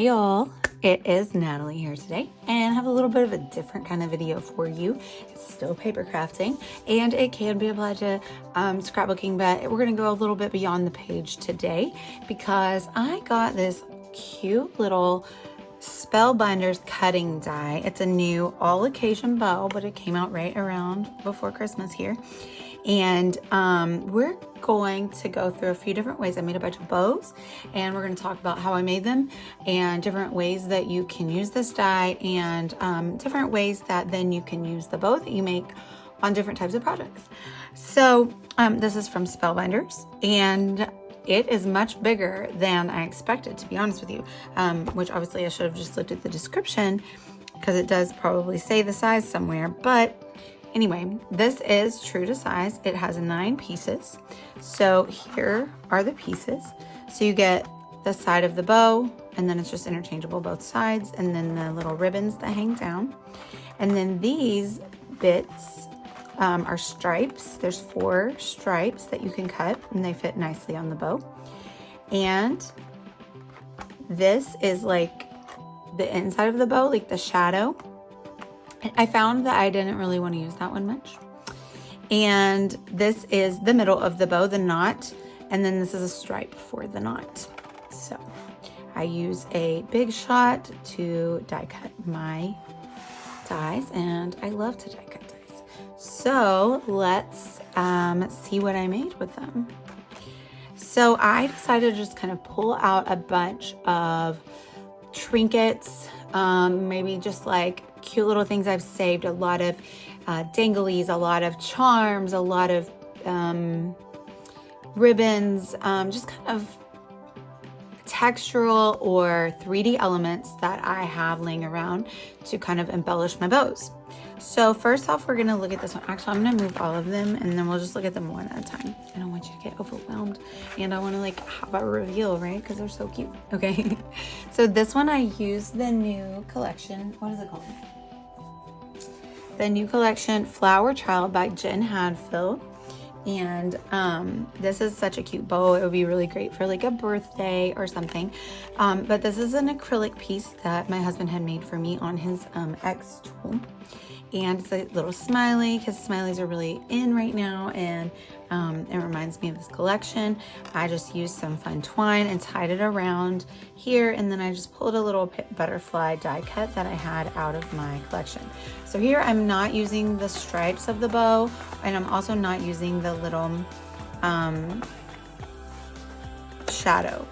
Hey y'all, it is Natalie here today, and I have a little bit of a different kind of video for you. It's still paper crafting, and it can be applied to scrapbooking, but we're gonna go a little bit beyond the page today because I got this cute little Spellbinders cutting die. It's a new all occasion bow, but it came out right around before Christmas here. And we're going to go through a few different ways. I made a bunch of bows, and we're going to talk about how I made them and different ways that you can use this die, and different ways that then you can use the bow that you make on different types of projects. So this is from Spellbinders, and it is much bigger than I expected, to be honest with you, which obviously I should have just looked at the description because it does probably say the size somewhere. But anyway, this is true to size. It has 9 pieces. So here are the pieces. So you get the side of the bow, and then it's just interchangeable both sides, and then the little ribbons that hang down. And then these bits are stripes. There's 4 stripes that you can cut, and they fit nicely on the bow. And this is like the inside of the bow, like the shadow. I found that I didn't really want to use that one much. And this is the middle of the bow, the knot, and then this is a stripe for the knot. So I use a big shot to die cut my dies, and I love to die cut dies. So let's see what I made with them. So I decided to just kind of pull out a bunch of trinkets, maybe just like cute little things I've saved, a lot of danglies, a lot of charms, a lot of ribbons, just kind of textural or 3D elements that I have laying around to kind of embellish my bows. So first off, we're gonna look at this one. Actually, I'm gonna move all of them, and then we'll just look at them one at a time. I don't want you to get overwhelmed, and I wanna like have a reveal, right? Because they're so cute. Okay, so this one I used the new collection. What is it called? The new collection, Flower Child by Jen Hadfield. And this is such a cute bow. It would be really great for like a birthday or something. But this is an acrylic piece that my husband had made for me on his X tool. And it's a little smiley, because smileys are really in right now, and it reminds me of this collection. I just used some fun twine and tied it around here, and then I just pulled a little butterfly die cut that I had out of my collection. So here I'm not using the stripes of the bow, and I'm also not using the little shadow.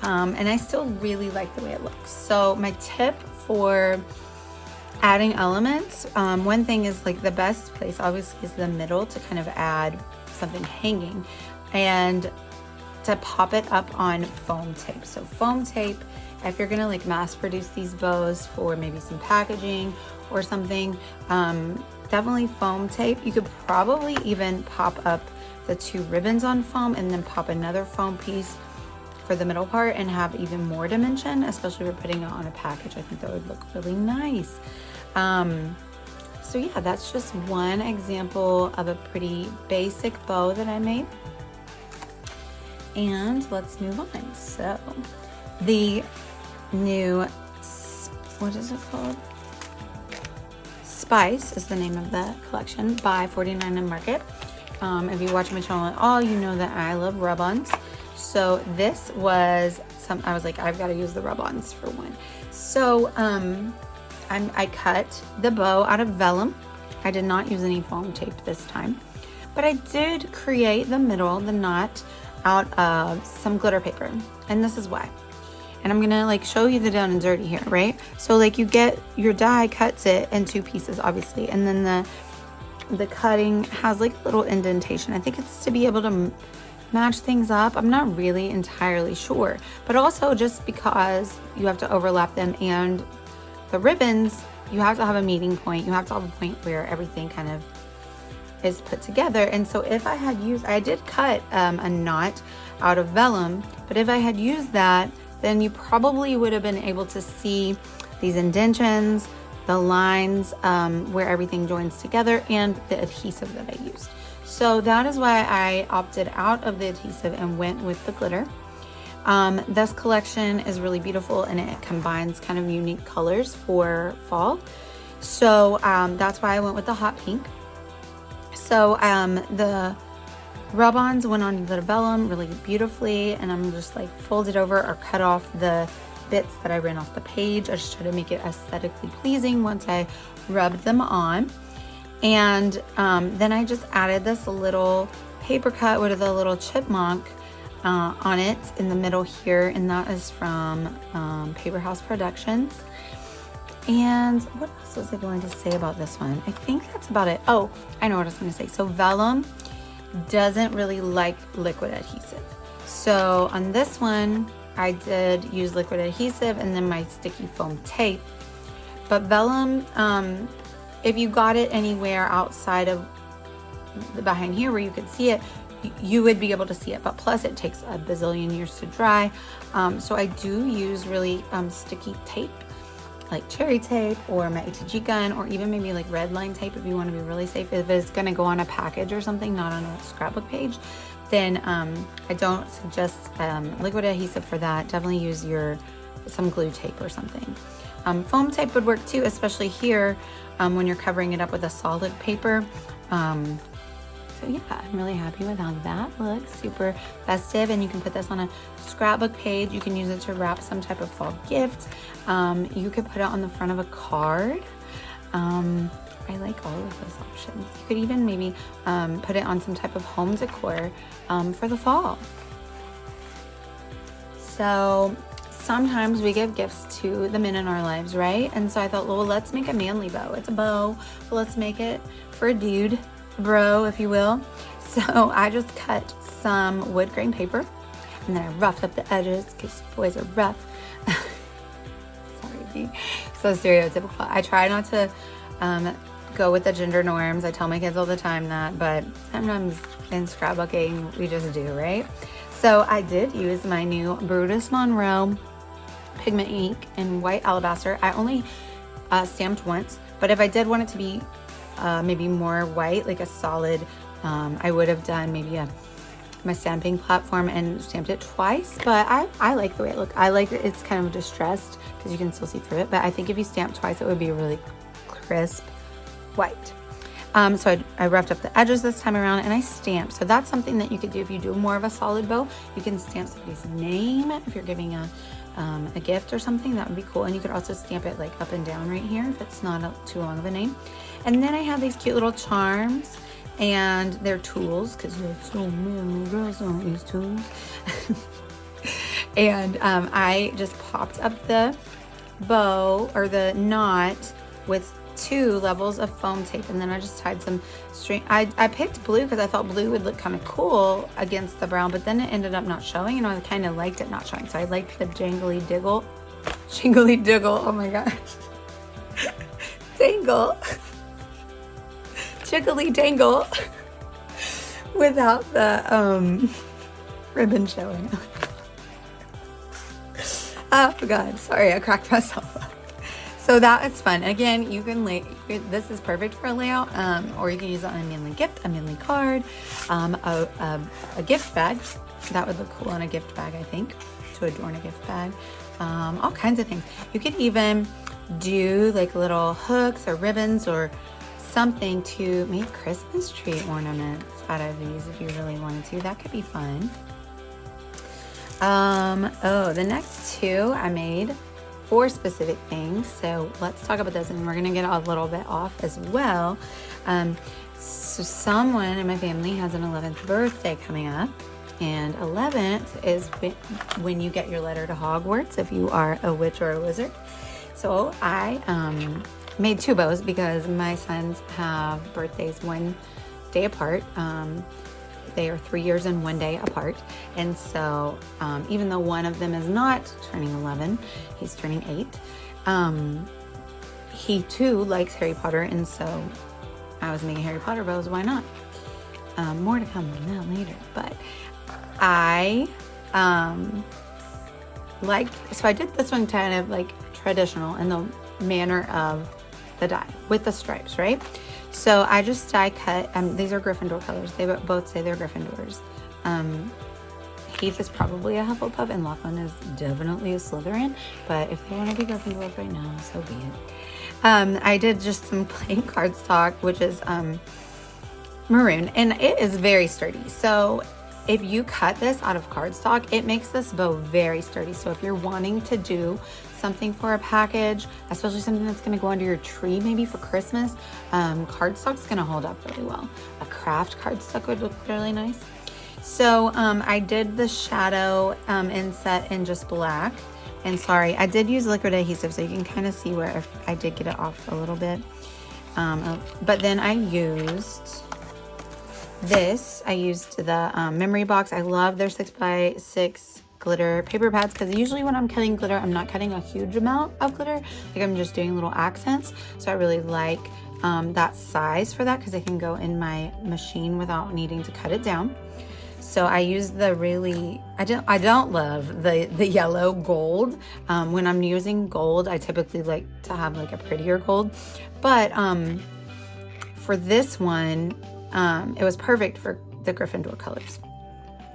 And I still really like the way it looks. So my tip for adding elements, one thing is like the best place obviously is the middle to kind of add something hanging, and to pop it up on foam tape. So foam tape, if you're gonna like mass produce these bows for maybe some packaging or something, definitely foam tape. You could probably even pop up the 2 ribbons on foam and then pop another foam piece for the middle part and have even more dimension, especially if you're putting it on a package. I think that would look really nice. So yeah, that's just one example of a pretty basic bow that I made. And let's move on. So the new, what is it called? Spice is the name of the collection by 49 and Market. If you watch my channel at all, you know that I love rub-ons. So this was I was like, I've got to use the rub-ons for one. So I cut the bow out of vellum. I did not use any foam tape this time, but I did create the middle, the knot, out of some glitter paper, and this is why. And I'm gonna like show you the down and dirty here, right? So like you get your die, cuts it in 2 pieces, obviously, and then the cutting has like a little indentation. I think it's to be able to match things up. I'm not really entirely sure, but also just because you have to overlap them, and the ribbons, you have to have a meeting point. You have to have a point where everything kind of is put together. And so if I had used, I did cut a knot out of vellum, but if I had used that, then you probably would have been able to see these indentions, the lines where everything joins together, and the adhesive that I used. So that is why I opted out of the adhesive and went with the glitter. This collection is really beautiful and it combines kind of unique colors for fall. So that's why I went with the hot pink. So the rub-ons went onto the vellum really beautifully, and I'm just like folded over or cut off the bits that I ran off the page. I just try to make it aesthetically pleasing once I rubbed them on. And then I just added this little paper cut with a little chipmunk on it in the middle here, and that is from Paper House Productions. And what else was I going to say about this one? I think that's about it. Oh, I know what I was going to say. So vellum doesn't really like liquid adhesive. So on this one, I did use liquid adhesive and then my sticky foam tape. But vellum, if you got it anywhere outside of behind here where you could see it, you would be able to see it. But plus it takes a bazillion years to dry. So I do use really sticky tape, like cherry tape or my ATG gun, or even maybe like red line tape if you want to be really safe. If it's going to go on a package or something, not on a scrapbook page, then I don't suggest liquid adhesive for that. Definitely use some glue tape or something. Foam tape would work too, especially here when you're covering it up with a solid paper. So yeah, I'm really happy with how that looks. Super festive, and you can put this on a scrapbook page. You can use it to wrap some type of fall gift. You could put it on the front of a card. I like all of those options. You could even maybe put it on some type of home decor for the fall. So sometimes we give gifts to the men in our lives, right? And so I thought, well, let's make a manly bow. It's a bow, but let's make it for a dude. Bro, if you will. So I just cut some wood grain paper and then I roughed up the edges because boys are rough. Sorry, so stereotypical. I try not to go with the gender norms. I tell my kids all the time that, but sometimes in scrapbooking we just do, right? So I did use my new Brutus Monroe pigment ink in white alabaster. I only stamped once, but if I did want it to be maybe more white, like a solid, I would have done maybe my stamping platform and stamped it twice, but I like the way it looks. I like that it's kind of distressed because you can still see through it, but I think if you stamp twice, it would be a really crisp white. So I roughed up the edges this time around and I stamped. So that's something that you could do if you do more of a solid bow. You can stamp somebody's name if you're giving a gift or something. That would be cool. And you could also stamp it like up and down right here if it's not too long of a name. And then I have these cute little charms, and they're tools because so many girls don't use tools. And I just popped up the bow or the knot with 2 levels of foam tape, and then I just tied some string. I picked blue because I thought blue would look kind of cool against the brown, but then it ended up not showing, and I kind of liked it not showing. So I liked the jingly diggle, oh my gosh, dangle, chickly dangle, without the ribbon showing. Oh God, sorry, I cracked myself up. So that is fun. Again, you can this is perfect for a layout, or you can use it on a manly gift, a manly card, a gift bag. That would look cool on a gift bag, I think, to adorn a gift bag. All kinds of things. You could even do like little hooks or ribbons or something to make Christmas tree ornaments out of these if you really wanted to. That could be fun. The next 2 I made 4 specific things, so let's talk about those, and we're gonna get a little bit off as well. So someone in my family has an 11th birthday coming up, and 11th is when you get your letter to Hogwarts if you are a witch or a wizard. So I made 2 bows because my sons have birthdays 1 day apart. They are 3 years and 1 day apart. And so even though one of them is not turning 11, he's turning 8. He too likes Harry Potter. And so I was making Harry Potter bows. Why not? More to come on that later. But I so I did this one kind of like traditional in the manner of the die with the stripes, right? So I just die cut, these are Gryffindor colors. They both say they're Gryffindors. Heath is probably a Hufflepuff and Lachlan is definitely a Slytherin, but if they want to be Gryffindor right now, so be it. I did just some plain cardstock, which is maroon, and it is very sturdy. So if you cut this out of cardstock, it makes this bow very sturdy. So if you're wanting to do something for a package, especially something that's going to go under your tree maybe for Christmas, cardstock's going to hold up really well. A craft cardstock would look really nice. So I did the shadow inset in just black. And sorry, I did use liquid adhesive, so you can kind of see where if I did get it off a little bit. But then I used this. I used the memory box. I love their 6x6 glitter paper pads, because usually when I'm cutting glitter, I'm not cutting a huge amount of glitter. Like I'm just doing little accents. So I really like that size for that, because it can go in my machine without needing to cut it down. So I use the really, I don't love the yellow gold. When I'm using gold, I typically like to have like a prettier gold. But for this one, it was perfect for the Gryffindor colors.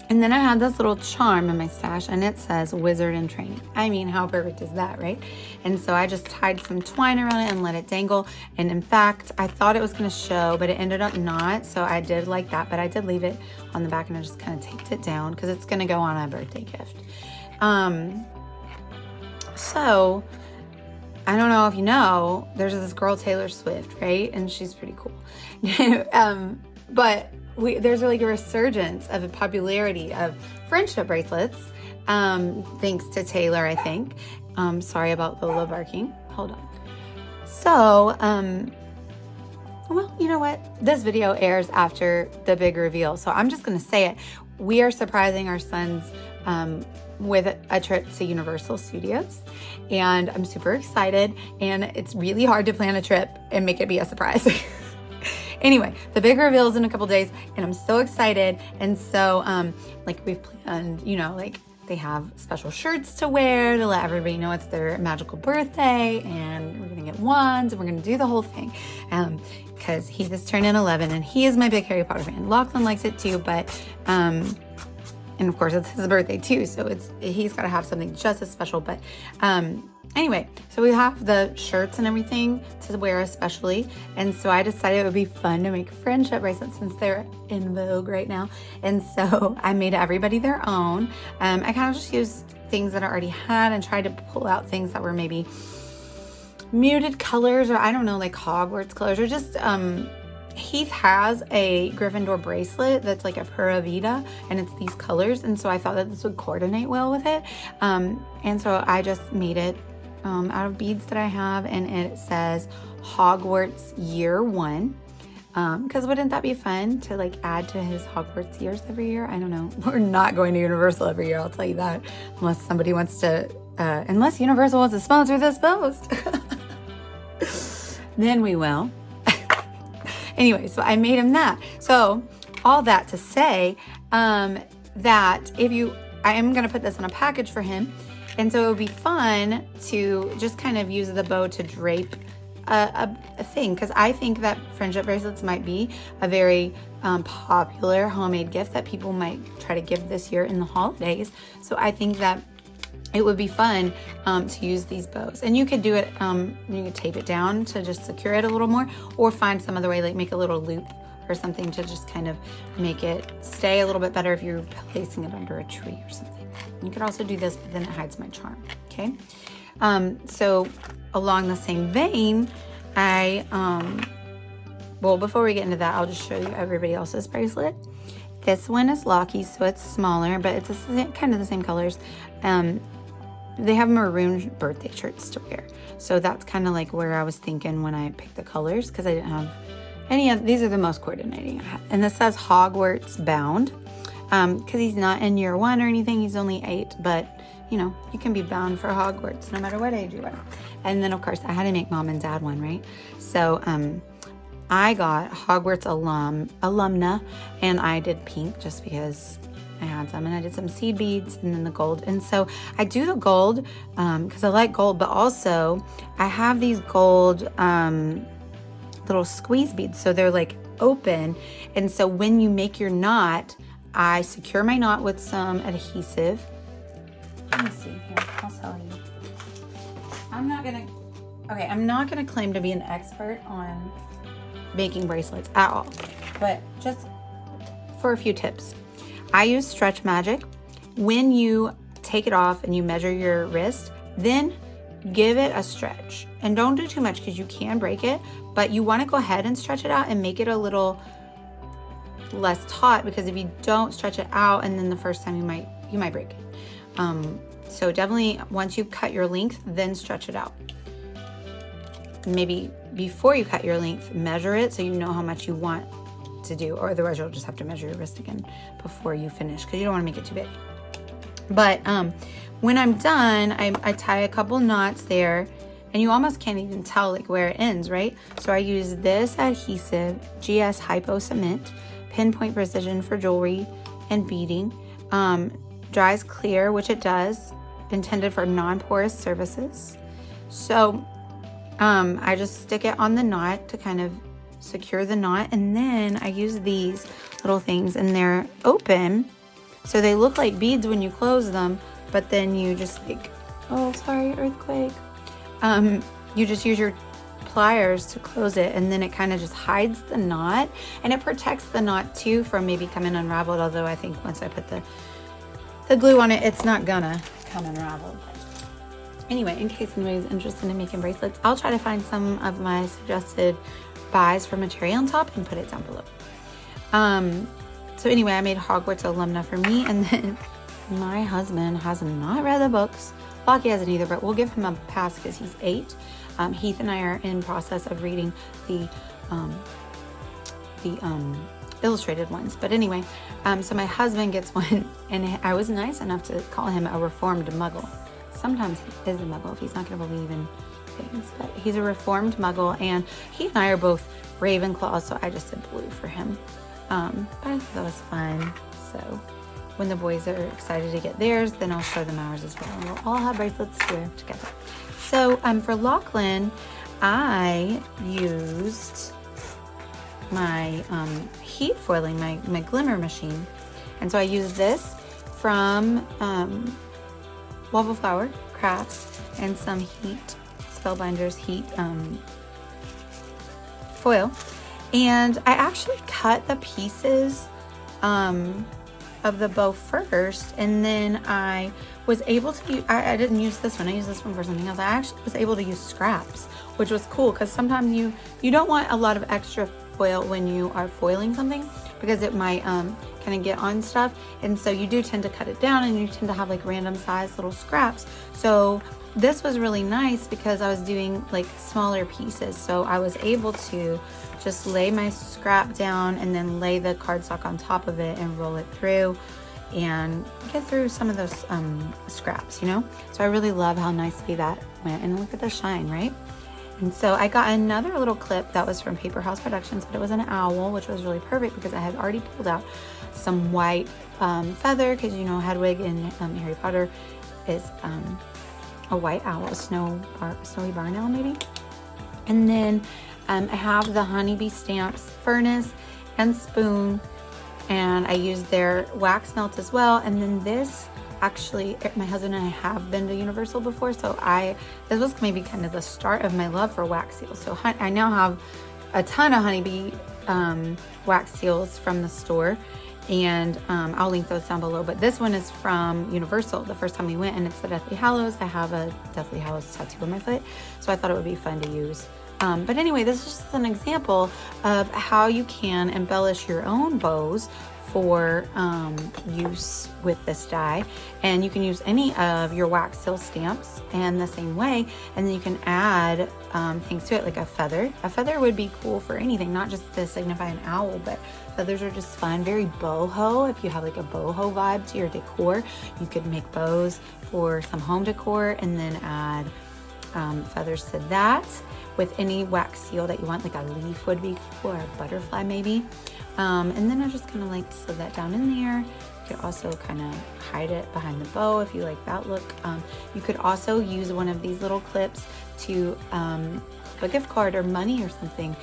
And then I had this little charm in my stash, and it says Wizard in Training. I mean, how perfect is that, right? And so I just tied some twine around it and let it dangle. And in fact, I thought it was going to show, but it ended up not. So I did like that, but I did leave it on the back, and I just kind of taped it down because it's going to go on a birthday gift. So I don't know if you know, there's this girl, Taylor Swift, right? And she's pretty cool. But there's like a resurgence of a popularity of friendship bracelets, thanks to Taylor, I think. Sorry about Lola barking. Hold on. So, well, you know what? This video airs after the big reveal, so I'm just going to say it. We are surprising our sons with a trip to Universal Studios, and I'm super excited, and it's really hard to plan a trip and make it be a surprise. Anyway, the big reveal is in a couple days, and I'm so excited. And so, like we've planned, you know, like they have special shirts to wear to let everybody know it's their magical birthday, and we're gonna get wands, and we're gonna do the whole thing. Because he just turned in 11, and he is my big Harry Potter fan. Lachlan likes it too, but and of course it's his birthday too, so he's got to have something just as special. But anyway, so we have the shirts and everything to wear especially, and so I decided it would be fun to make friendship bracelets since they're in vogue right now. And so I made everybody their own. I kind of just used things that I already had and tried to pull out things that were maybe muted colors, or I don't know, like Hogwarts colors, or just Heath has a Gryffindor bracelet that's like a Pura Vida, and it's these colors, and so I thought that this would coordinate well with it. And so I just made it out of beads that I have, and it says Hogwarts Year 1. Because wouldn't that be fun to like add to his Hogwarts years every year? I don't know. We're not going to Universal every year, I'll tell you that, unless somebody wants to, unless Universal wants to sponsor this post. Then we will. Anyway, so I made him that. So all that to say that I am going to put this in a package for him. And so it would be fun to just kind of use the bow to drape a thing. Because I think that friendship bracelets might be a very popular homemade gift that people might try to give this year in the holidays. So I think that it would be fun to use these bows. And you could do it, you could tape it down to just secure it a little more, or find some other way, like make a little loop or something to just kind of make it stay a little bit better if you're placing it under a tree or something. You could also do this, but then it hides my charm, okay? So along the same vein, well, before we get into that, I'll just show you everybody else's bracelet. This one is Lockie's, so it's smaller, but it's kind of the same colors. They have maroon birthday shirts to wear. So that's kind of like where I was thinking when I picked the colors, because I didn't have any of these. Are the most coordinating I had. And this says Hogwarts Bound, because he's not in year 1 or anything. He's only 8, but you know, you can be bound for Hogwarts no matter what age you are. And then of course I had to make mom and dad one, right? So I got Hogwarts alumna, and I did pink just because I had some, and I did some seed beads and then the gold. And so I do the gold because I like gold, but also I have these gold little squeeze beads, so they're like open, and so when you make your knot, I secure my knot with some adhesive. Let me see here, I'll tell you. I'm not gonna claim to be an expert on making bracelets at all, but just for a few tips. I use Stretch Magic. When you take it off and you measure your wrist, then give it a stretch. And don't do too much because you can break it, but you want to go ahead and stretch it out and make it a little less taut, because if you don't stretch it out and then the first time you might break it. So definitely once you cut your length, then stretch it out. Maybe before you cut your length, measure it so you know how much you want to do, or otherwise you'll just have to measure your wrist again before you finish, because you don't want to make it too big. But when I'm done, I tie a couple knots there, and you almost can't even tell like where it ends, right? So I use this adhesive, GS Hypo Cement, pinpoint precision for jewelry and beading. Dries clear, which it does, intended for non-porous surfaces. So I just stick it on the knot to kind of secure the knot, and then I use these little things, and they're open, so they look like beads when you close them, but then you just like, oh sorry, earthquake. You just use your pliers to close it, and then it kind of just hides the knot, and it protects the knot too from maybe coming unraveled, although I think once I put the glue on it, it's not gonna come unraveled. Anyway, in case anybody's interested in making bracelets, I'll try to find some of my suggested buys from a cherry on top and put it down below. So anyway, I made Hogwarts Alumna for me, and then my husband has not read the books. Lockie hasn't either, but we'll give him a pass because he's 8. Heath and I are in process of reading the illustrated ones. But anyway, so my husband gets one, and I was nice enough to call him a reformed muggle. Sometimes he is a muggle if he's not going to believe in things, but he's a reformed muggle, and he and I are both Ravenclaw, so I just did blue for him. But I thought that was fun. So when the boys are excited to get theirs, then I'll show them ours as well, and we'll all have bracelets to wear together. So for Lachlan, I used my heat foiling, my glimmer machine, and so I used this from Waffle Flower Crafts and some heat Spellbinders heat foil, and I actually cut the pieces of the bow first, and then I was able to use, I didn't use this one, I used this one for something else. I actually was able to use scraps, which was cool, because sometimes you don't want a lot of extra foil when you are foiling something, because it might kind of get on stuff, and so you do tend to cut it down, and you tend to have like random size little scraps. So this was really nice because I was doing like smaller pieces, so I was able to just lay my scrap down and then lay the cardstock on top of it and roll it through and get through some of those scraps, you know? So I really love how nicely that went, and look at the shine, right? And so I got another little clip that was from Paper House Productions, but it was an owl, which was really perfect because I had already pulled out some white feather, because you know Hedwig in Harry Potter is a white owl, a snowy barn owl maybe. And then I have the honeybee stamps furnace and spoon, and I used their wax melt as well. And then this, actually, my husband and I have been to Universal before, so this was maybe kind of the start of my love for wax seals. So I now have a ton of honeybee wax seals from the store, and I'll link those down below. But this one is from Universal, the first time we went, and it's the Deathly Hallows. I have a Deathly Hallows tattoo on my foot, so I thought it would be fun to use. But anyway, this is just an example of how you can embellish your own bows for use with this die, and you can use any of your wax seal stamps in the same way, and then you can add things to it, like a feather. A feather would be cool for anything, not just to signify an owl, but feathers are just fun, very boho. If you have like a boho vibe to your decor, you could make bows for some home decor and then add feathers to that with any wax seal that you want, like a leaf would be cool, or a butterfly maybe. And then I just kind of like slid that down in there. You could also kind of hide it behind the bow if you like that look. You could also use one of these little clips to hook a gift card or money or something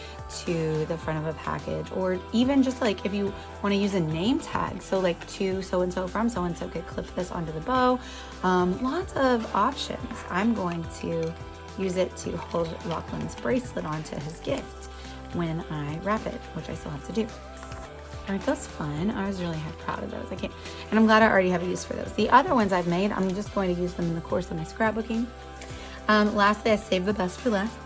to the front of a package, or even just like if you want to use a name tag, so like to so-and-so from so-and-so could clip this onto the bow. Lots of options. I'm going to use it to hold Lachlan's bracelet onto his gift when I wrap it, which I still have to do. Aren't those fun? I was really proud of those. And I'm glad I already have a use for those. The other ones I've made, I'm just going to use them in the course of my scrapbooking. Lastly, I saved the best for last.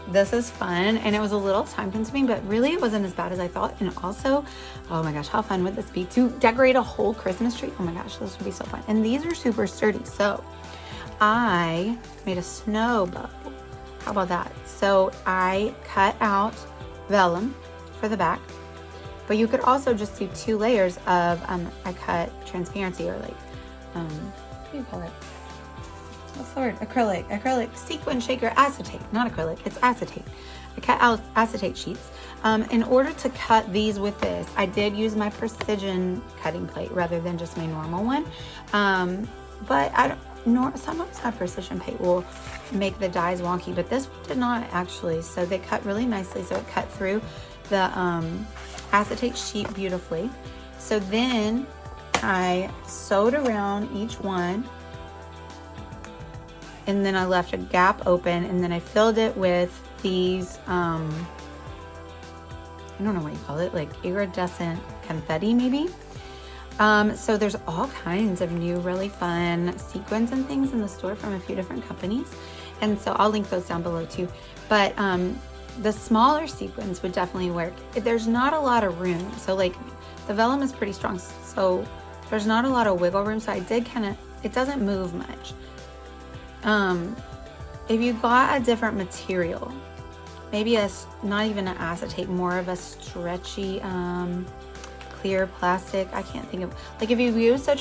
This is fun, and it was a little time consuming, but really it wasn't as bad as I thought. And also, oh my gosh, how fun would this be to decorate a whole Christmas tree? Oh my gosh, this would be so fun. And these are super sturdy. So I made a snow bow. How about that? So I cut out vellum for the back, but you could also just do 2 layers of, I cut transparency, or like, what do you call it? What's the word? Acrylic sequin shaker acetate, not acrylic, it's acetate. I cut out acetate sheets. In order to cut these with this, I did use my precision cutting plate rather than just my normal one. But sometimes my precision plate will make the dies wonky, but this one did not actually. So they cut really nicely. So it cut through the acetate sheet beautifully. So then I sewed around each one, and then I left a gap open, and then I filled it with these, I don't know what you call it, like iridescent confetti maybe. So there's all kinds of new really fun sequins and things in the store from a few different companies, and so I'll link those down below too. But the smaller sequins would definitely work. There's not a lot of room, so like the vellum is pretty strong, so there's not a lot of wiggle room, so I did it doesn't move much. If you got a different material, maybe not even an acetate, more of a stretchy clear plastic, I can't think of, like if you used a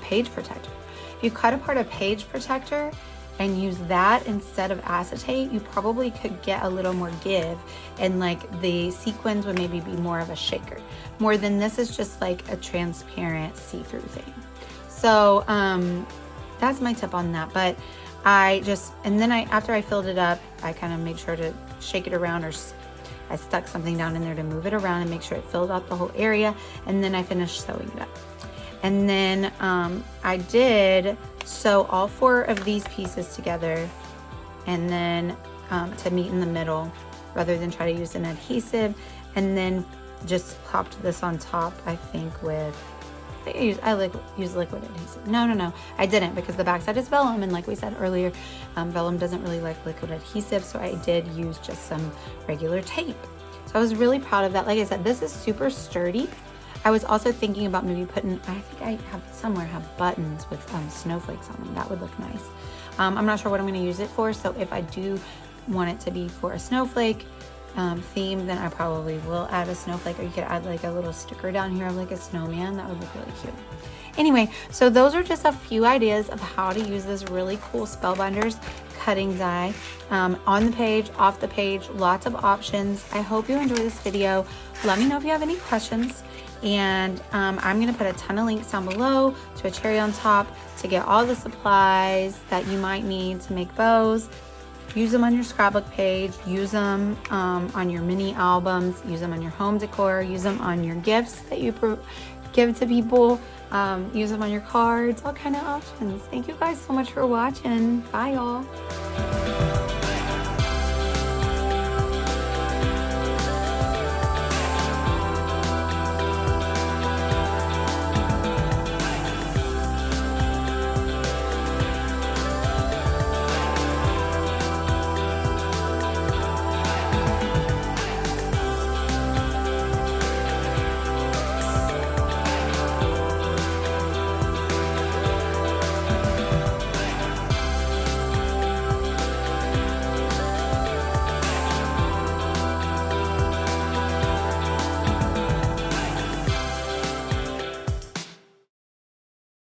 page protector, if you cut apart a page protector and use that instead of acetate, you probably could get a little more give, and like the sequins would maybe be more of a shaker, more than this is just like a transparent see-through thing. So that's my tip on that. But after I filled it up, I kind of made sure to shake it around, or I stuck something down in there to move it around and make sure it filled out the whole area, and then I finished sewing it up. And then I did sew all 4 of these pieces together, and then to meet in the middle rather than try to use an adhesive, and then just popped this on top, I think with, I use liquid adhesive. No, I didn't, because the backside is vellum, and like we said earlier, vellum doesn't really like liquid adhesive, so I did use just some regular tape. So I was really proud of that. Like I said, this is super sturdy. I was also thinking about maybe putting, I think I have buttons with snowflakes on them. That would look nice. I'm not sure what I'm going to use it for, so if I do want it to be for a snowflake theme, then I probably will add a snowflake, or you could add like a little sticker down here of like a snowman. That would look really cute. Anyway, so those are just a few ideas of how to use this really cool Spellbinders cutting die, on the page, off the page, lots of options. I hope you enjoy this video. Let me know if you have any questions, and I'm going to put a ton of links down below to a cherry on top to get all the supplies that you might need to make bows. Use them on your scrapbook page, use them on your mini albums, use them on your home decor, use them on your gifts that you give to people, use them on your cards, all kind of options. Thank you guys so much for watching. Bye y'all.